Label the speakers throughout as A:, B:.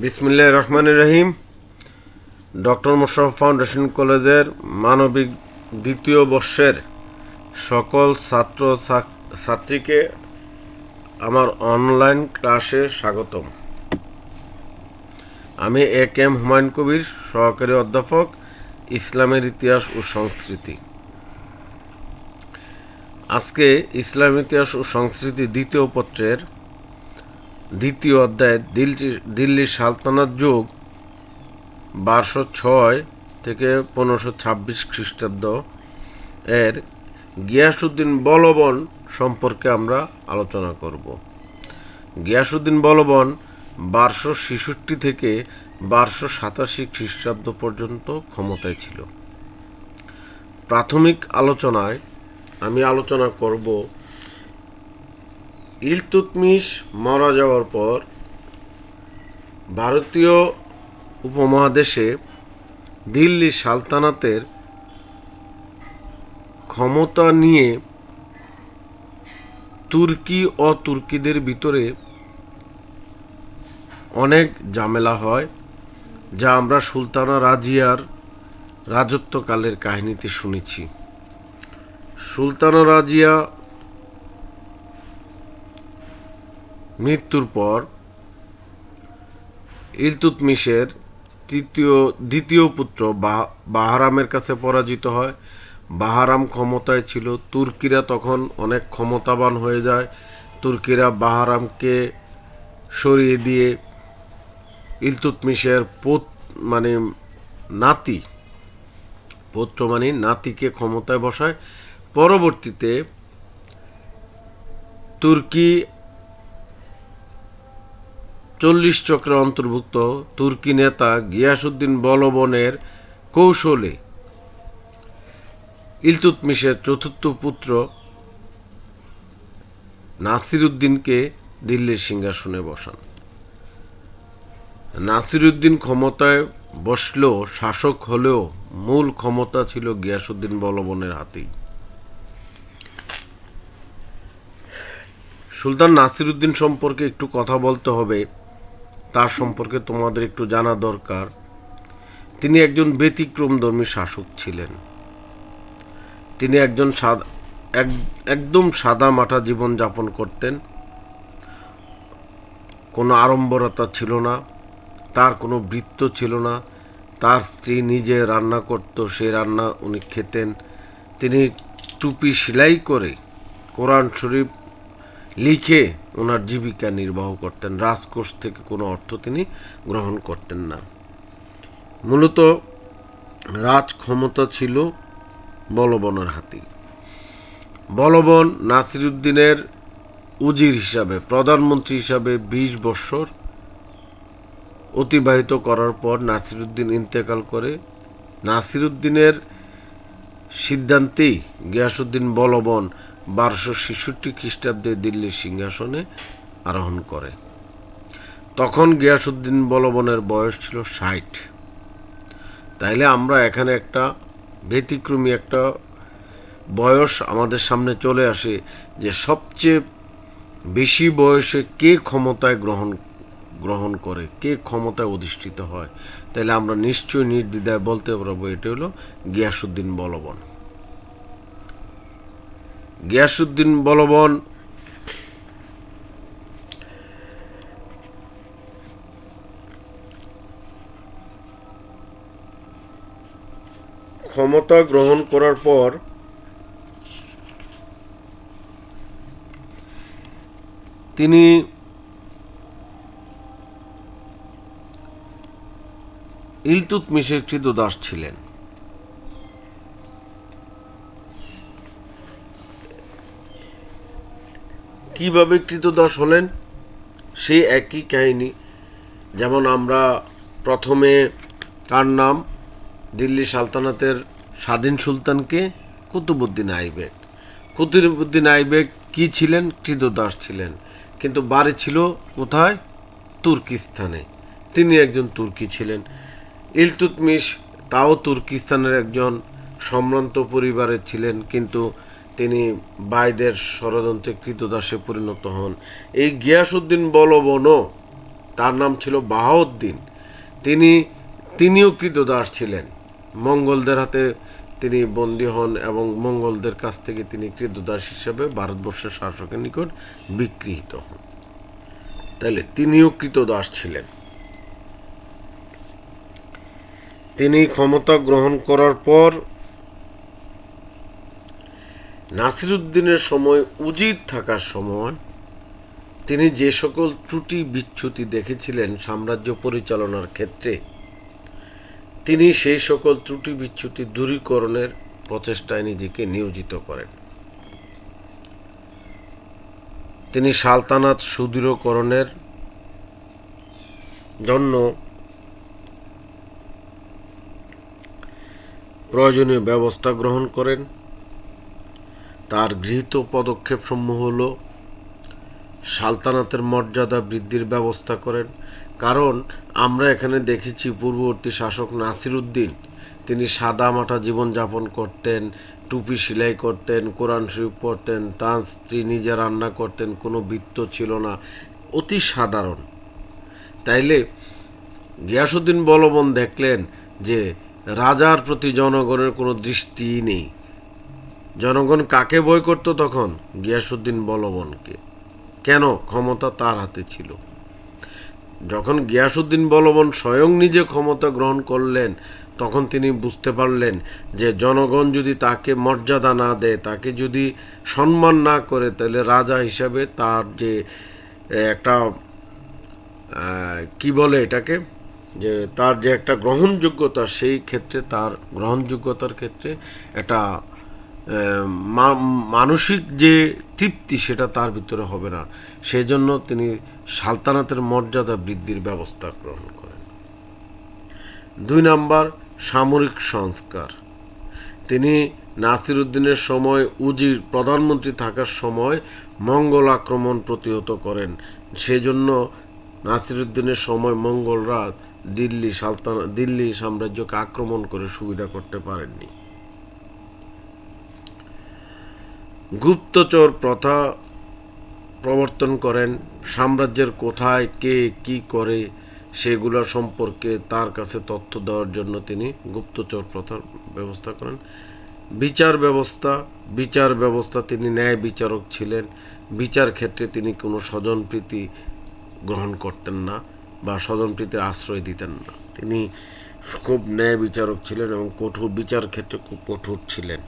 A: বিসমিল্লাহির রহমানির রহিম। Doctor Mosharraf foundation কলেজের মানবিক দ্বিতীয় বর্ষের সকল ছাত্রীকে আমার অনলাইন ক্লাসে স্বাগতম। আমি এ.কে.এম. হুমায়ুন কবির, সহকারী অধ্যাপক, ইসলামের ইতিহাস ও সংস্কৃতি। আজকে ইসলাম ইতিহাস ও সংস্কৃতি দ্বিতীয় পত্রের দ্বিতীয় অধ্যায় দিল্লির সালতানাত যুগ 1206 থেকে 1526 খ্রিস্টাব্দ এর গিয়াসউদ্দিন বলবন সম্পর্কে আমরা আলোচনা করব। গিয়াসউদ্দিন বলবন 1266 থেকে 1287 খ্রিস্টাব্দ পর্যন্ত ক্ষমতায় ছিল। প্রাথমিক আলোচনায় আমি আলোচনা করব ইলতুৎমিশ মারা যাওয়ার পর ভারতীয় উপমহাদেশে দিল্লি সালতানাতের ক্ষমতা নিয়ে তুর্কি ও তুর্কিদের ভিতরে অনেক ঝামেলা হয়, যা আমরা সুলতানা রাজিয়ার রাজত্বকালের কাহিনীতে শুনেছি। সুলতানা রাজিয়া মৃত্যুর পর ইলতুৎমিশের দ্বিতীয় পুত্র বাহরামের কাছে পরাজিত হয়। বাহরাম ক্ষমতায় ছিল। তুর্কিরা তখন অনেক ক্ষমতাবান হয়ে যায়। তুর্কিরা বাহরামকে সরিয়ে দিয়ে ইলতুৎমিশের নাতিকে ক্ষমতায় বসায়। পরবর্তীতে তুর্কি 40 চক্রে অন্তর্ভুক্ত তুর্কি নেতা গিয়াসউদ্দিন বলবনের কৌশলে ইলতুৎমিশের চতুর্থ পুত্র নাসিরউদ্দিনকে দিল্লির সিংহাসনে বসান। নাসিরউদ্দিন ক্ষমতায় বসলেও, শাসক হলেও, মূল ক্ষমতা ছিল গিয়াসউদ্দিন বলবনের হাতেই। সুলতান নাসিরউদ্দিন সম্পর্কে একটু কথা বলতে হবে। তার সম্পর্কে তোমাদের একটু জানা দরকার। তিনি একজন ব্যতিক্রমধর্মী শাসক ছিলেন। তিনি একদম সাদা মাটা জীবন যাপন করতেন। কোনো আড়ম্বরতা ছিল না, তার কোনো বৃত্ত ছিল না। তার স্ত্রী নিজে রান্না করত, সেই রান্না উনি খেতেন। তিনি টুপি সেলাই করে কোরআন শরীফ লিখে ওনার জীবিকা নির্বাহ করতেন। রাজকোষ থেকে কোনো অর্থ তিনি গ্রহণ করতেন না। মূলত রাজ ক্ষমতা ছিল বলবনের হাতেই। বলবন নাসিরউদ্দিনের উজির হিসাবে, প্রধানমন্ত্রী হিসাবে 20 বছর অতিবাহিত করার পর নাসিরউদ্দিন ইন্তেকাল করে। নাসিরউদ্দিনের সিদ্ধান্তেই গিয়াসউদ্দিন বলবন 1266 খ্রিস্টাব্দে দিল্লির সিংহাসনে আরোহণ করে। তখন গিয়াসউদ্দিন বলবনের বয়স ছিল 60। তাইলে আমরা এখানে একটা ব্যতিক্রমী একটা বয়স আমাদের সামনে চলে আসে, যে সবচেয়ে বেশি বয়সে কে ক্ষমতায় গ্রহণ করে, কে ক্ষমতায় অধিষ্ঠিত হয়। তাইলে আমরা নিশ্চয়ই নির্দ্বিধায় বলতে পারবো এটা হলো গিয়াসউদ্দিন বলবন। গিয়াসউদ্দিন বলবন ক্ষমতা গ্রহণ করার পর তিনি ইলতুৎমিশের ক্রীতদাস ছিলেন। কিভাবে ক্রীতদাস হলেন সেই একই কাহিনী। যেমন আমরা প্রথমে কার নাম, দিল্লি সালতানাতের স্বাধীন সুলতানকে কুতুবউদ্দিন আইবেক। কুতুবউদ্দিন আইবেক কি ছিলেন? ক্রীতদাস ছিলেন, কিন্তু বাড়ি ছিল কোথায়? তুর্কিস্তানে। তিনি একজন তুর্কি ছিলেন। ইলতুৎমিশ তাও তুর্কিস্তানের একজন সম্ভ্রান্ত পরিবারের ছিলেন, কিন্তু তিনি বাইদের ষড়যন্ত্রে ক্রীতদাসে পরিণত হন। এই গিয়াসউদ্দিন বলবনও তার নাম ছিল বাহাউদ্দিন। তিনিও ক্রীতদাস ছিলেন। মঙ্গলদের হাতে তিনি বন্দী হন এবং মঙ্গলদের কাছ থেকে তিনি ক্রীতদাস হিসেবে ভারতবর্ষের শাসকের নিকট বিক্রীত হন। তাহলে তিনিও ক্রীতদাস ছিলেন। তিনি ক্ষমতা গ্রহণ করার পর নাসিরুদ্দিনের সময় উজির থাকার সময় তিনি যে সকল ত্রুটি বিচ্যুতি দেখেছিলেন সাম্রাজ্য পরিচালনার ক্ষেত্রে, তিনি সেই সকল ত্রুটি বিচ্যুতি দূরীকরণের প্রচেষ্টায় নিজেকে নিয়োজিত করেন। তিনি সালতানাত সুদৃঢ়করণের জন্য প্রয়োজনীয় ব্যবস্থা গ্রহণ করেন। তার গৃহীত পদক্ষেপসমূহ হল সালতানাতের মর্যাদা বৃদ্ধির ব্যবস্থা করেন। কারণ আমরা এখানে দেখেছি পূর্ববর্তী শাসক নাসিরুদ্দিন তিনি সাদামাটা জীবনযাপন করতেন, টুপি সেলাই করতেন, কোরআন শরীফ পড়তেন, তার স্ত্রী নিজে রান্না করতেন, কোনো বৃত্ত ছিল না, অতি সাধারণ। তাইলে গিয়াসউদ্দিন বলবন দেখলেন যে রাজার প্রতি জনগণের কোনো দৃষ্টিই নেই। জনগণ কাকে ভয় করত তখন? গিয়াসউদ্দিন বলবনকে। কেন? ক্ষমতা তার হাতে ছিল। যখন গিয়াসউদ্দিন বলবন স্বয়ং নিজে ক্ষমতা গ্রহণ করলেন, তখন তিনি বুঝতে পারলেন যে জনগণ যদি তাকে মর্যাদা না দেয়, তাকে যদি সম্মান না করে, তাহলে রাজা হিসাবে তার যে একটা কি বলে এটাকে, যে তার যে একটা গ্রহণযোগ্যতা, সেই ক্ষেত্রে তার গ্রহণযোগ্যতার ক্ষেত্রে একটা মানসিক যে তৃপ্তি সেটা তার ভিতরে হবে না। সেই জন্য তিনি সালতানাতের মর্যাদা বৃদ্ধির ব্যবস্থা গ্রহণ করেন। 2 নাম্বার, সামরিক সংস্কার। তিনি নাসিরুদ্দিনের সময় উজির প্রধানমন্ত্রী থাকার সময় মঙ্গল আক্রমণ প্রতিহত করেন। সেজন্য নাসিরুদ্দিনের সময় মঙ্গলরা দিল্লি সাম্রাজ্যকে আক্রমণ করে সুবিধা করতে পারেননি। গুপ্তচর প্রথা প্রবর্তন করেন। সাম্রাজ্যের কোথায় কে কি করে সেগুলো সম্পর্কে তার কাছে তথ্য দেওয়ার জন্য তিনি গুপ্তচর প্রথার ব্যবস্থা করেন। বিচার ব্যবস্থা তিনি ন্যায় বিচারক ছিলেন। বিচার ক্ষেত্রে তিনি কোনো স্বজনপ্রীতি গ্রহণ করতেন না বা স্বজনপ্রীতির আশ্রয় দিতেন না। তিনি খুব ন্যায় বিচারক ছিলেন এবং বিচার ক্ষেত্রে খুব কঠোর ছিলেন।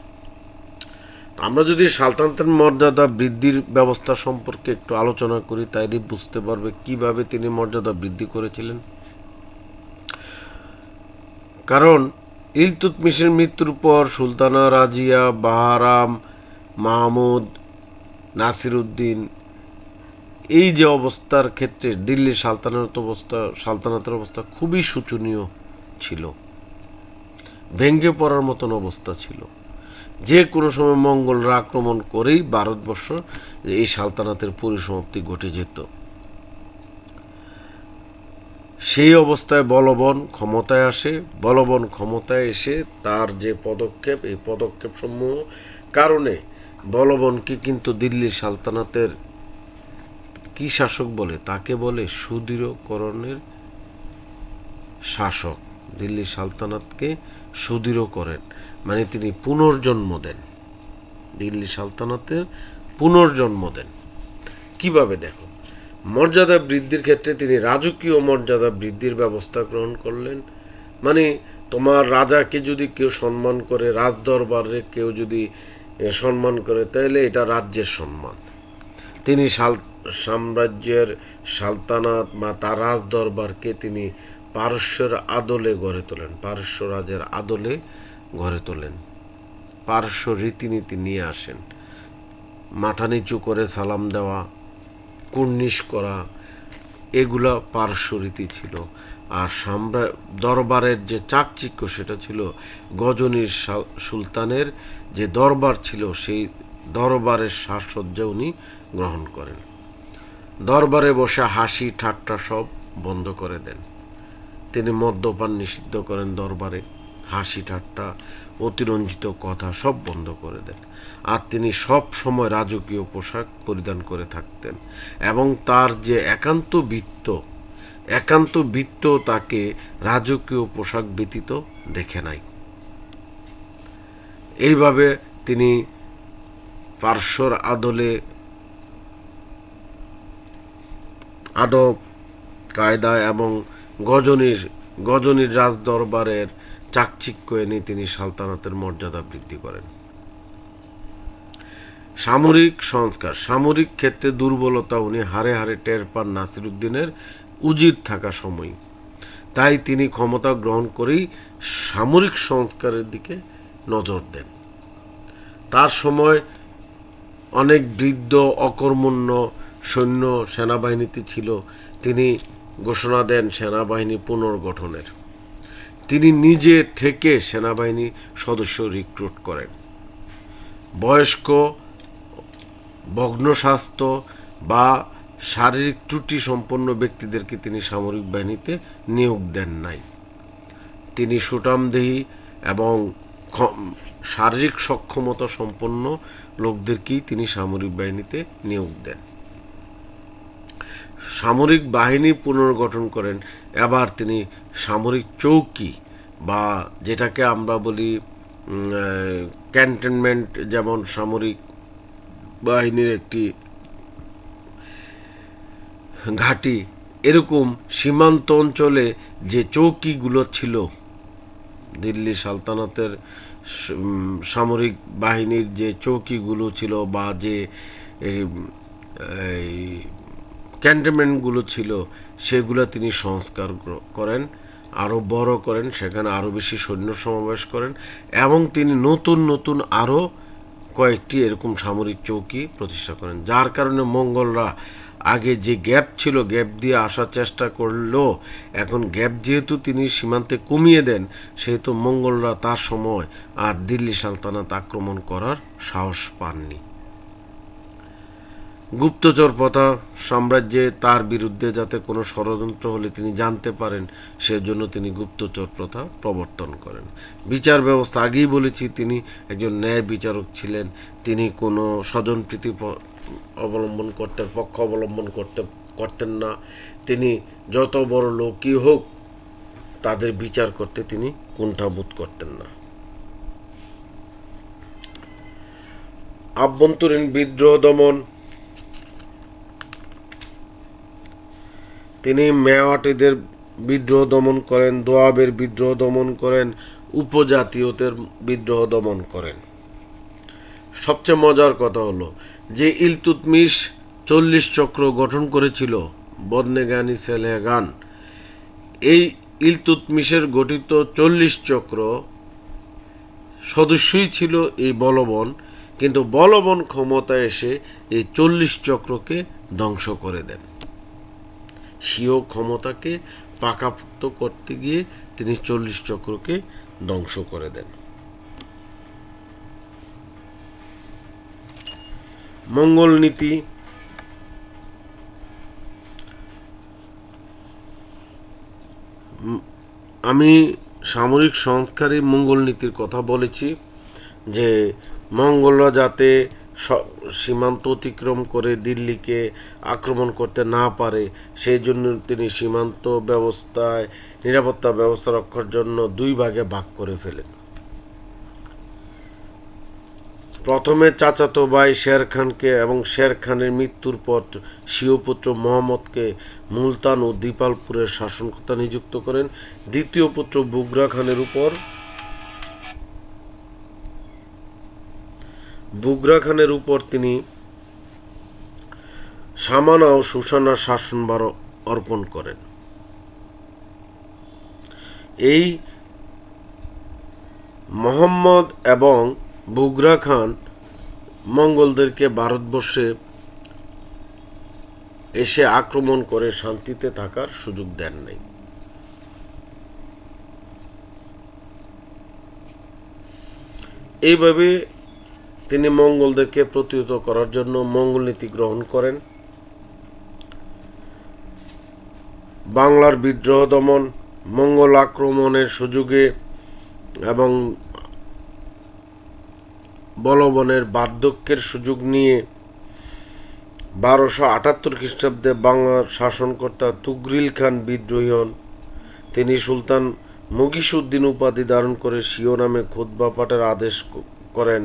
A: আমরা যদি সালতানাতের মর্যাদা বৃদ্ধির ব্যবস্থা সম্পর্কে একটু আলোচনা করি, তাইলে বুঝতে পারবে কিভাবে তিনি মর্যাদা বৃদ্ধি করেছিলেন। কারণ ইলতুৎমিশের মৃত্যুর পর সুলতানা রাজিয়া, বাহরাম, মাহমুদ, নাসিরুদ্দিন, এই যে অবস্থার ক্ষেত্রে দিল্লির সালতানাতের অবস্থা খুবই শোচনীয় ছিল, ভেঙে পড়ার মতন অবস্থা ছিল। যে কোনো সময় মঙ্গলরা আক্রমণ করেই ভারতবর্ষ এই সালতানাতের পরিসমাপ্তি ঘটে যেত। সেই অবস্থায় বলবন ক্ষমতায় এসে তার যে পদক্ষেপ, এই পদক্ষেপ সমূহ কারণে বলবনকে কিন্তু দিল্লির সালতানাতের কি শাসক বলে? তাকে বলে সুদৃঢ়করণের শাসক। দিল্লি সালতানাতকে সুদৃঢ় করেন, মানে তিনি পুনর্জন্ম দেন, দিল্লি সালতানাতের পুনর্জন্ম দেন। কিভাবে? দেখো, মর্যাদা বৃদ্ধির ক্ষেত্রে তিনি রাজকীয় মর্যাদা বৃদ্ধির ব্যবস্থা গ্রহণ করলেন। মানে তোমার রাজাকে যদি কেউ সম্মান করে, রাজদরবারে কেউ যদি সম্মান করে, তাহলে এটা রাজ্যের সম্মান। তিনি সাম্রাজ্যের সালতানাত বা তার রাজদরবারকে তিনি পারস্যের আদলে গড়ে তোলেন, পারস্য রাজের আদলে গড়ে তোলেন, পারস্য রীতিনীতি নিয়ে আসেন। মাথা নিচু করে সালাম দেওয়া, কুর্নিশ করা, এগুলা পারস্য রীতি ছিল। আর দরবারের যে চাকচিক্য সেটা ছিল গজনীর সুলতানের যে দরবার ছিল, সেই দরবারের সাজসজ্জা উনি গ্রহণ করেন। দরবারে বসে হাসি ঠাট্টা সব বন্ধ করে দেন। তিনি মদ্যপান নিষিদ্ধ করেন, দরবারে হাসি ঠাট্টা, অতিরঞ্জিত কথা সব বন্ধ করে দেন। আর তিনি সব সময় রাজকীয় পোশাক পরিধান করে থাকতেন এবং তার যে একান্ত বৃত্ত, একান্ত বৃত্ত তাকে রাজকীয় পোশাক ব্যতীত দেখে নাই। এইভাবে তিনি পার্শ্বর আদব কায়দা এবং গজনীর রাজদরবারের চাকচিক্য এনে তিনি সালতানাতের মর্যাদা বৃদ্ধি করেন। সামরিক ক্ষেত্রে দুর্বলতা উনি হারে হারে টের পান নাসিরউদ্দিনের উজির থাকা সময়। তাই তিনি ক্ষমতা গ্রহণ করেই সামরিক সংস্কারের দিকে নজর দেন। তার সময় অনেক বৃদ্ধ অকর্মণ্য সৈন্য সেনাবাহিনীতে ছিল। তিনি ঘোষণা দেন সেনাবাহিনী পুনর্গঠনের। তিনি নিজে থেকে সেনাবাহিনী সদস্য রিক্রুট করেন। বয়স্ক, ভগ্নস্বাস্থ্য বা শারীরিক ত্রুটি সম্পন্ন ব্যক্তিদেরকে তিনি সামরিক বাহিনীতে নিয়োগ দেন নাই। তিনি সুঠামদেহী এবং শারীরিক সক্ষমতা সম্পন্ন লোকদেরকেই তিনি সামরিক বাহিনীতে নিয়োগ দেন। সামরিক বাহিনী পুনর্গঠন করেন। এবার তিনি সামরিক চৌকি বা যেটাকে আমরা বলি ক্যান্টনমেন্ট, যেমন সামরিক বাহিনীর একটি ঘাঁটি, এরকম সীমান্ত অঞ্চলে যে চৌকিগুলো ছিল, দিল্লি সালতানাতের সামরিক বাহিনীর যে চৌকিগুলো ছিল বা যে ক্যান্টনমেন্টগুলো ছিল, সেগুলো তিনি সংস্কার করেন, আরও বড় করেন, সেখানে আরও বেশি সৈন্য সমাবেশ করেন এবং তিনি নতুন আরও কয়েকটি এরকম সামরিক চৌকি প্রতিষ্ঠা করেন। যার কারণে মঙ্গলরা আগে যে গ্যাপ ছিল, গ্যাপ দিয়ে আসার চেষ্টা করলেও এখন গ্যাপ যেহেতু তিনি সীমান্তে কমিয়ে দেন, সেহেতু মঙ্গলরা তার সময় আর দিল্লি সালতানাত আক্রমণ করার সাহস পাননি। গুপ্তচর প্রথা সাম্রাজ্যে তার বিরুদ্ধে যাতে কোনো ষড়যন্ত্র হলে তিনি জানতে পারেন, সেজন্য তিনি গুপ্তচর প্রথা প্রবর্তন করেন। বিচার ব্যবস্থা, আগেই বলেছি তিনি একজন ন্যায় বিচারক ছিলেন। তিনি কোনো স্বজনপ্রীতি পক্ষ অবলম্বন করতেন না। তিনি যত বড় লোকই হোক তাদের বিচার করতে তিনি কুণ্ঠাবোধ করতেন না। আভ্যন্তরীণ বিদ্রোহ দমন, তিনি মেওয়াটিদের বিদ্রোহ দমন করেন, দোয়াবের বিদ্রোহ দমন করেন, উপজাতীয়দের বিদ্রোহ দমন করেন। সবচেয়ে মজার কথা হলো যে ইলতুৎমিশ 40 চক্র গঠন করেছিল, বদনেগানি সেলেগান, এই ইলতুৎমিশের গঠিত 40 চক্র সদস্যই ছিল এই বলবন, কিন্তু বলবন ক্ষমতায় এসে এই 40 চক্রকে ধ্বংস করে দেন। স্বীয় ক্ষমতাকে পাকাপোক্ত করতে গিয়ে তিনি 40 চক্রকে ধ্বংস করে দেন। মঙ্গল নীতি, আমি সামরিক সংস্কারে মঙ্গল নীতির কথা বলেছি যে মঙ্গলরা যাতে সীমান্ত অতিক্রম করে দিল্লিকে আক্রমণ করতে না পারে, সেই জন্য তিনি সীমান্ত ব্যবস্থায় নিরাপত্তা ব্যবস্থা রক্ষার জন্য 2 ভাগে ভাগ করে ফেলেন। প্রথমে চাচাতো ভাই শের খানকে এবং শের খানের মৃত্যুর পর স্বীয় পুত্র মোহাম্মদকে মুলতান ও দীপালপুরের শাসনকর্তা নিযুক্ত করেন। দ্বিতীয় পুত্র বুগরা খানের উপর তিনি সামানা ও সুসানার শাসনভার অর্পণ করেন। এই মোহাম্মদ এবং বুগরা খান মঙ্গলদেরকে ভারতবর্ষে এসে আক্রমণ করে শান্তিতে থাকার সুযোগ দেন নাই। এইভাবে তিনি মঙ্গলদেরকে প্রতিহত করার জন্য মঙ্গল নীতি গ্রহণ করেন। বাংলার বিদ্রোহ দমন, মঙ্গল আক্রমণের সুযোগে এবং বলবনের বার্ধক্যের সুযোগ নিয়ে 1278 খ্রিস্টাব্দে বাংলার শাসনকর্তা তুগরিল খান বিদ্রোহী হন। তিনি সুলতান মুগিসউদ্দিন উপাধি ধারণ করে স্বীয় নামে খুতবা পাঠের আদেশ করেন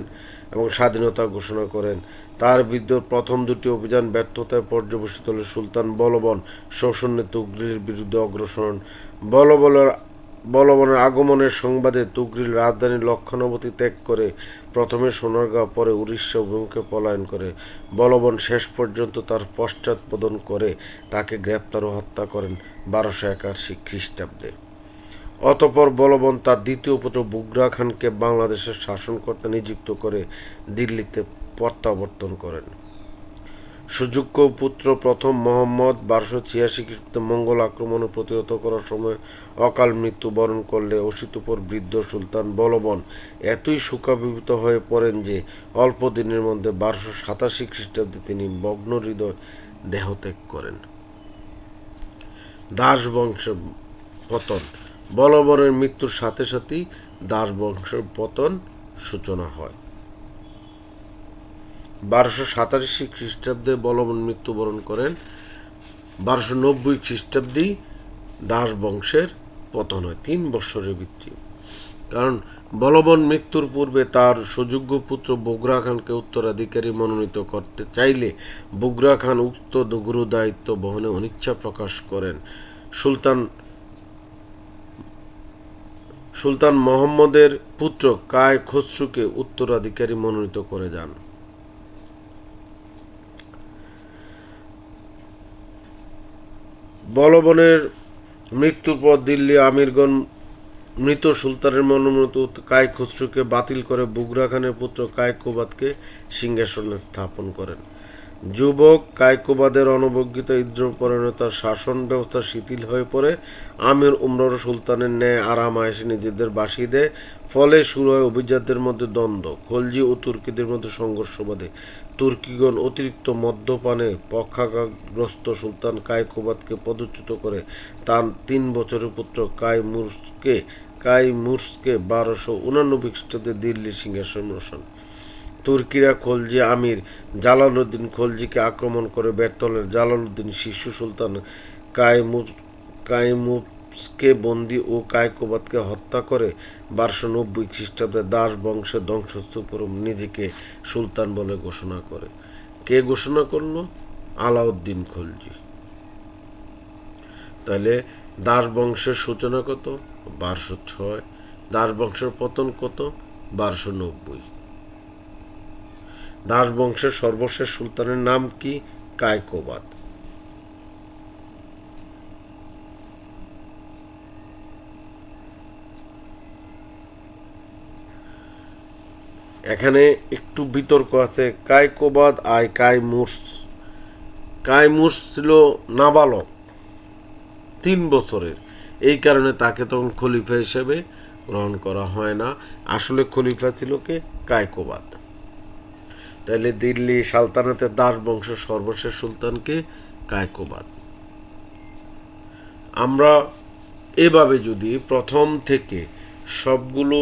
A: এবং স্বাধীনতা ঘোষণা করেন। তার বিরুদ্ধে প্রথম দুটি অভিযান ব্যর্থতায় পর্যবসিত হলে সুলতান বলবন সৌজন্যে তুগরিলের বিরুদ্ধে অগ্রসর হন। বলবনের আগমনের সংবাদে তুগরিল রাজধানী লক্ষণাবতী ত্যাগ করে প্রথমে সোনারগাঁও পরে উড়িষ্যা অভিমুখে পলায়ন করে। বলবন শেষ পর্যন্ত তার পশ্চাৎপদন করে তাকে গ্রেপ্তার ও হত্যা করেন 1281 খ্রিস্টাব্দে। অতঃপর বলবন তার দ্বিতীয় পুত্র বুগরা খানকে বাংলাদেশের শাসনকর্তা নিযুক্ত করে দিল্লিতে প্রত্যাবর্তন করেন। সুযোগ্য পুত্র প্রথম মোহাম্মদ 1286 খ্রিস্টাব্দে মঙ্গল আক্রমণে প্রতিহত করার সময় অকাল মৃত্যুবরণ করলে অশীতপর বৃদ্ধ সুলতান বলবন এতই শোকাভিভূত হয়ে পড়েন যে অল্প দিনের মধ্যে 1287 খ্রিস্টাব্দে তিনি ভগ্ন হৃদয় দেহত্যাগ করেন। দাস বংশের পতন। বলবনের মৃত্যুর সাথে সাথেই দাস বংশের পতন সূচনা হয়। 1287 খ্রিস্টাব্দে বলবন মৃত্যুবরণ করেন। 1290 খ্রিস্টাব্দেই দাস বংশের পতন হয়। 3 বৎসরের ভিত্তি। কারণ বলবন মৃত্যুর পূর্বে তার সুযোগ্য পুত্র বুগরা খানকে উত্তরাধিকারী মনোনীত করতে চাইলে বুগরা খান উক্ত গুরু দায়িত্ব বহনে অনিচ্ছা প্রকাশ করেন। সুলতান মোহাম্মদের পুত্র কায় খসরুকে উত্তরাধিকারী মনোনীত করে যান। বলবনের মৃত্যুর পর দিল্লি আমিরগণ মৃত সুলতানের মনোনীত কায় খসরুকে বাতিল করে বুগরা খানের পুত্র কায়কোবাদকে সিংহাসনে স্থাপন করেন। যুবক কায়কোবাদের অনবজ্ঞিত ইন্দ্রপরায়ণতার শাসন ব্যবস্থা শিথিল হয়ে পড়ে। আমির উমর সুলতানের ন্যায় আরাম আয়েশে নিজেদের বাসিয়ে দেয়। ফলে শুরু হয় অভিজাতদের মধ্যে দ্বন্দ্ব। খলজি ও তুর্কিদের মধ্যে সংঘর্ষ বাধে। তুর্কিগণ অতিরিক্ত মদ্যপানে পক্ষাঘাতগ্রস্ত সুলতান কায়কোবাদকে পদচ্যুত করে তার 3 বছরের পুত্র কাইমুরসকে 1289 খ্রিস্টাব্দে দিল্লির সিংহাসন বসান। তুর্কিরা খলজি আমির জালালউদ্দিন খলজিকে আক্রমণ করে ব্যর্থ হলে জালালউদ্দিন শিশু সুলতান কাইমুরসকে বন্দী ও কায়কোবাদকে হত্যা করে 1290 খ্রিস্টাব্দে দাস বংশের ধ্বংসস্তূপের নিজেকে সুলতান বলে ঘোষণা করে। কে ঘোষণা করল? আলাউদ্দিন খলজি। তাহলে দাস বংশের সূচনা কত? 1206। দাস বংশের পতন কত? 1290। দাস বংশের সর্বশেষ সুলতানের নাম কি? কায়কোবাদ। এখানে একটু বিতর্ক আছে। কায়কোবাদ কাইমুরস ছিল নাবালক, 3 বছরের। এই কারণে তাকে তখন খলিফা হিসেবে গ্রহণ করা হয় না। আসলে খলিফা ছিল কে? কায়কোবাদ। তাহলে দিল্লি সালতানাতের দাস বংশের সর্বশেষ সুলতানকে কায়কোবাদ। আমরা এভাবে যদি প্রথম থেকে সবগুলো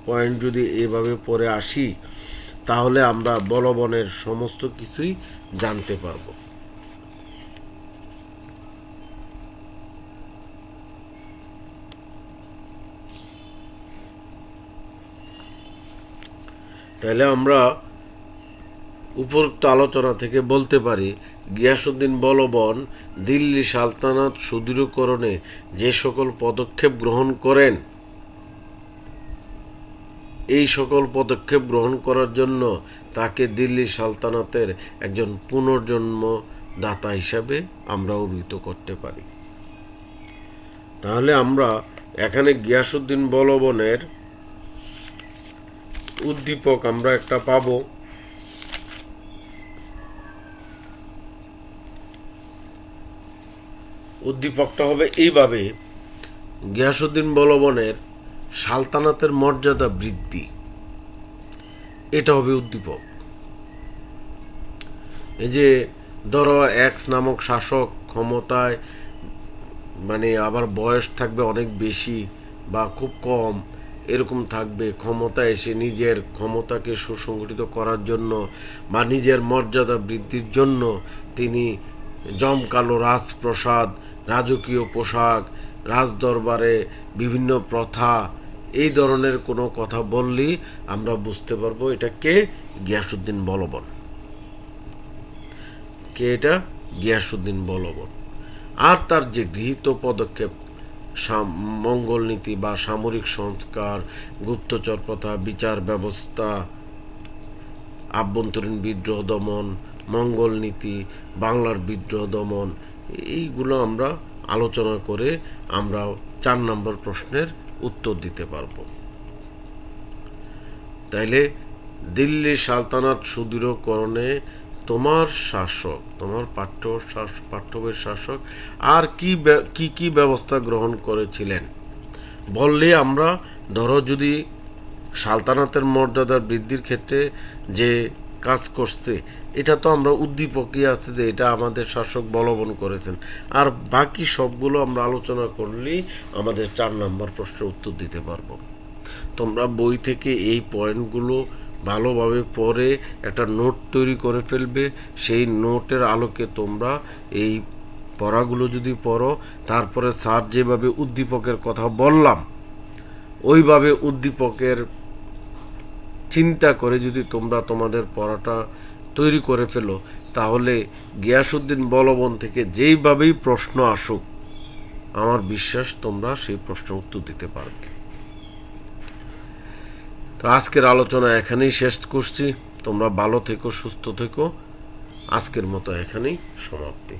A: পয়েন্ট যদি এভাবে পড়ে আসি, তাহলে আমরা বলবনের সমস্ত কিছুই জানতে পারব। তাহলে আমরা উপরোক্ত আলোচনা থেকে বলতে পারি, গিয়াসউদ্দিন বলবন দিল্লি সালতানাত সুদৃঢ়করণে যে সকল পদক্ষেপ গ্রহণ করেন, এই সকল পদক্ষেপ গ্রহণ করার জন্য তাকে দিল্লি সালতানাতের একজন পুনর্জন্ম দাতা হিসাবে আমরা অভিহিত করতে পারি। তাহলে আমরা এখানে গিয়াসউদ্দিন বলবনের উদ্দীপক আমরা একটা পাব। উদ্দীপকটা হবে এইভাবে: গিয়াসউদ্দিন বলবনের সালতানাতের মর্যাদা বৃদ্ধি। এটা হবে উদ্দীপক। এই যে ধরো এক্স নামক শাসক ক্ষমতায়, মানে আবার বয়স থাকবে অনেক বেশি বা খুব কম, এরকম থাকবে, ক্ষমতা এসে নিজের ক্ষমতাকে সুসংগঠিত করার জন্য বা নিজের মর্যাদা বৃদ্ধির জন্য তিনি জমকালো রাজপ্রসাদ, রাজকীয় পোশাক, রাজদরবারে বিভিন্ন প্রথা, এই ধরনের কোনো কথা বললেই আমরা বুঝতে পারবো এটা কে? গিয়াসউদ্দিন বলবন। কে এটা? গিয়াসউদ্দিন বলবন। আর তার যে গৃহীত পদক্ষেপ, মঙ্গল নীতি বা সামরিক সংস্কার, গুপ্তচর প্রথা, বিচার ব্যবস্থা, আভ্যন্তরীণ বিদ্রোহ দমন, মঙ্গল নীতি, বাংলার বিদ্রোহ দমন, এইগুলো আমরা আলোচনা করে আমরা 4 নম্বর প্রশ্নের উত্তর দিতে পারব। তাইলে দিল্লি সালতানাত সুদৃঢ়করণে তোমার শাসক, তোমার পাঠ্যবইয়ের শাসক আর কি ব্যবস্থা গ্রহণ করেছিলেন বললে আমরা, ধরো যদি সালতানাতের মর্যাদার বৃদ্ধির ক্ষেত্রে যে কাজ করছে এটা তো আমরা উদ্দীপকই আছে যে এটা আমাদের শাসক বলবন করেছেন, আর বাকি সবগুলো আমরা আলোচনা করলেই আমাদের 4 নম্বর প্রশ্নের উত্তর দিতে পারবো। তোমরা বই থেকে এই পয়েন্টগুলো ভালোভাবে পড়ে একটা নোট তৈরি করে ফেলবে। সেই নোটের আলোকে তোমরা এই পড়াগুলো যদি পড়ো, তারপরে স্যার যেভাবে উদ্দীপকের কথা বললাম ওইভাবে উদ্দীপকের চিন্তা করে যদি তোমরা তোমাদের পড়াটা তৈরি করে ফেলো, তাহলে গিয়াসউদ্দিন বলবন থেকে যেইভাবেই প্রশ্ন আসুক আমার বিশ্বাস তোমরা সেই প্রশ্নের উত্তর দিতে পারবে। তো আজকের আলোচনা এখানেই শেষ করছি। তোমরা ভালো থেকো, সুস্থ থেকো। আজকের মতো এখানেই সমাপ্তি।